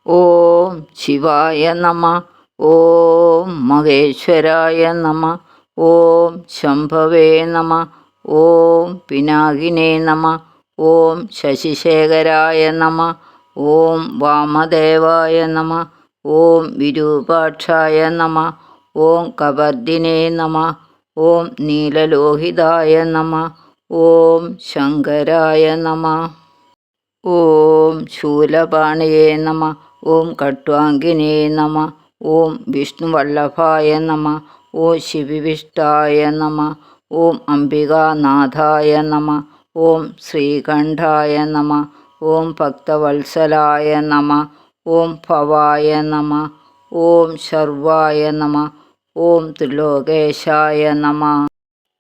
ഓം ശിവായ നമ. ഓം മഹേശ്വരായ നമ. ഓം ശംഭവേ നമ. ഓം പിനാകിനേ നമ. ഓം ശശിശേഖരായ നമ. ഓം വാമദേവായ നമ. ഓം വിരൂപാക്ഷായ നമ. ഓം കവർദിനേ നമ. ഓം നീലലോഹിതായ നമ. ഓം ശങ്കരായ നമ. ഓം ശൂലപാണിയേ നമ. ഓം കട്വാങ്കിനേ നമ. ഓം വിഷ്ണുവല്ലഭായ നമ. ഓം ശിവവിഷ്ടായ നമ. ഓം അംബികാനാഥായ നമ. ഓം ശ്രീകണ്ഠായ നമ. ഓം ഭക്തവത്സലായ നമ. ഓം ഭവായ നമ. ഓം ശർവായ നമ. ഓം ത്രിലോകേശായ നമ.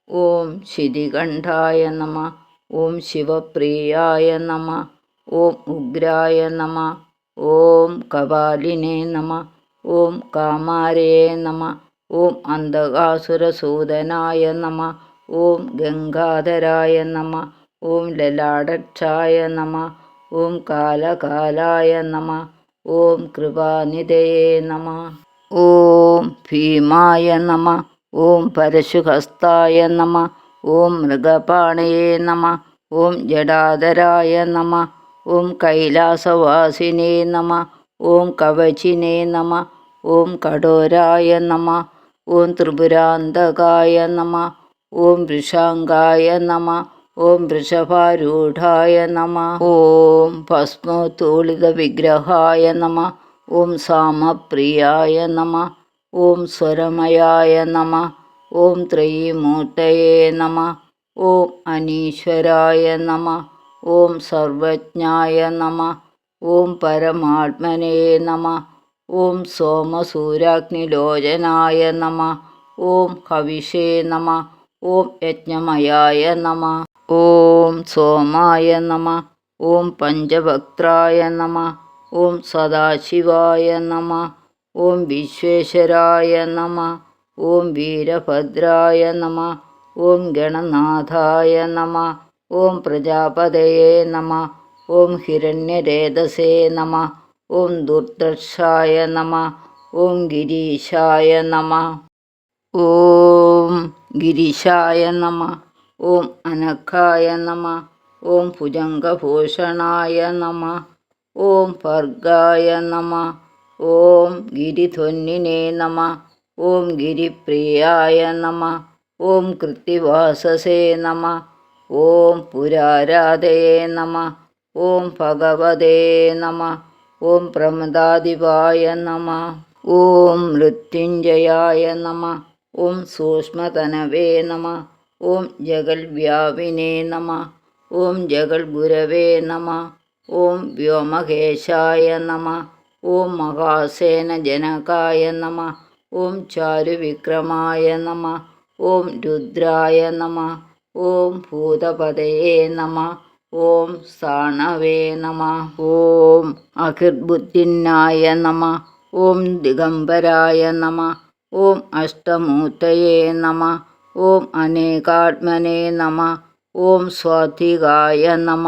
ഓം ശിതികണ്ഠായ നമ. ഓം ശിവപ്രിയായ നമ. ഓം ഉഗ്രായ നമ. ഓം കപാലിനേ നമ. ഓം കാമാരേ നമ. ഓം അന്ധകാസുരസൂദനായ നമ. ഓം ഗംഗാധരായ നമ. ഓം ലലാടക്ഷായ നമ. ഓം കാലകാലായ നമ. ഓം കൃപാനിധയേ നമ. ഓം ഭീമായ നമ. ഓം പരശുഹസ്തായ നമ. ഓം മൃഗപാണയേ നമ. ഓം ജടാധരായ നമ. ഓം കൈലാസവാസിനേ നമ. ഓം കവചിനേ നമ. ഓം കഠോരായ നമ. ഓം ത്രിപുരാന്തകായ നമ. ഓം വൃഷാംഗായ നമ. ഓം വൃഷഭാരൂഢായ നമ. ഓം ഭസ്മോത്തൂളിതവിഗ്രഹായ നമ. ഓം സാമപ്രിയായ നമ. ഓം സ്വരമയായ നമ. ഓം ത്രയീമൂർത്തയേ നമ. ഓം അനീശ്വരായ നമ. ഓം സർവജ്ഞായ നമ. ഓം പരമാത്മനേ നമ. ഓം സോമസൂരാഗ്നിലോചനായ നമ. ഓം ഹവിഷേ നമ. ഓം യജ്ഞമയായ നമ. ഓം സോമായ നമ. ഓം പഞ്ചഭക്ത്രായ നമ. ഓം സദാശിവായ നമ. ഓം വിശ്വേശ്വരായ നമ. ഓം വീരഭദ്രായ നമ. ഓം ഗണനാഥായ നമ. ഓം പ്രജാപതയേ നമ. ഓം ഹിരണ്യരേതസേ നമ. ഓം ദുർദർശായ നമ. ഓം ഗിരീശായ നമ. ഓം ഗിരിശായ നമ. ഓം അനഘായ നമ. ഓം ഭുജംഗഭൂഷണായ നമ. ഓം ഭർഗായ നമ. ഓം ഗിരിധ്വനിനേ നമ. ഓം ഗിരിപ്രിയായ നമ. ഓം കൃത്തിവാസസേ നമ. ഓം പുരാരാധയേ നമ. ഓം ഭഗവതേ നമ. ഓം പ്രമദാധിപായ നമ. ഓം മൃത്യുഞ്ജയായ നമ. ഓം സൂക്ഷ്മതനവേ നമ. ഓം ജഗൽവ്യാപിനേ നമ. ഓം ജഗൽഗുരവേ നമ. ഓം വ്യോമകേശായ നമ. ഓം മഹാസേനജനകായ നമ. ഓം ചാരുവിക്രമായ നമ. ഓം രുദ്രായ നമ. ഓം ഭൂതപതയേ നമ. ഓം സ്ഥാണവേ നമ. ഓം അഹിർബുദ്ധിന്നായ നമ. ഓം ദിഗംബരായ നമ. ഓം അഷ്ടമൂർത്തയേ നമ. ഓം അനേകാത്മനേ നമ. ഓം സ്വാധികായ നമ.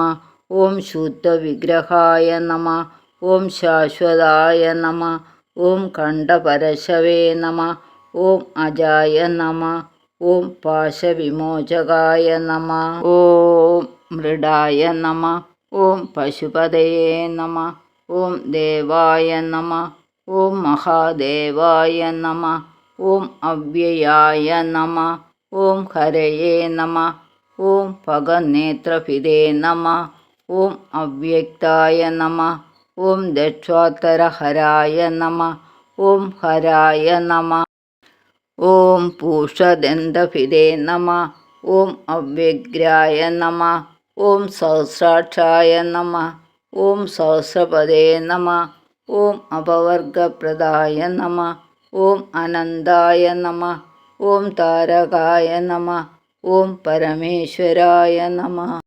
ഓം ശുദ്ധവിഗ്രഹായ നമ. ഓം ശാശ്വതായ നമ. ഓം കണ്ഠപരശവേ നമ. ഓം അജായ നമ. ഓം പാശവിമോചകായ നമ. ഓം മൃഡായ നമ. ഓം പശുപതയേ നമ. ഓം ദേവായ നമ. ഓം മഹാദേവായ നമ. ഓം അവ്യയായ നമ. ഓം ഹരയേ നമ. ഓം ഭഗനേത്രഭിതേ നമ. ഓം അവ്യക്തായ നമ. ഓം ദക്ഷാത്തരഹരായ നമ. ഓം ഹരായ നമ. ഓം പൂഷദന്തഭിതേ നമ. ഓം അവ്യഗ്രായ നമ. ഓം സഹസ്രാക്ഷായ നമ. ഓം സഹസ്രപദേ നമ. ഓം അപവർഗപ്രദായ നമ. ഓം അനന്തായ നമ. ഓം താരകായ നമ. ഓം പരമേശ്വരായ നമ.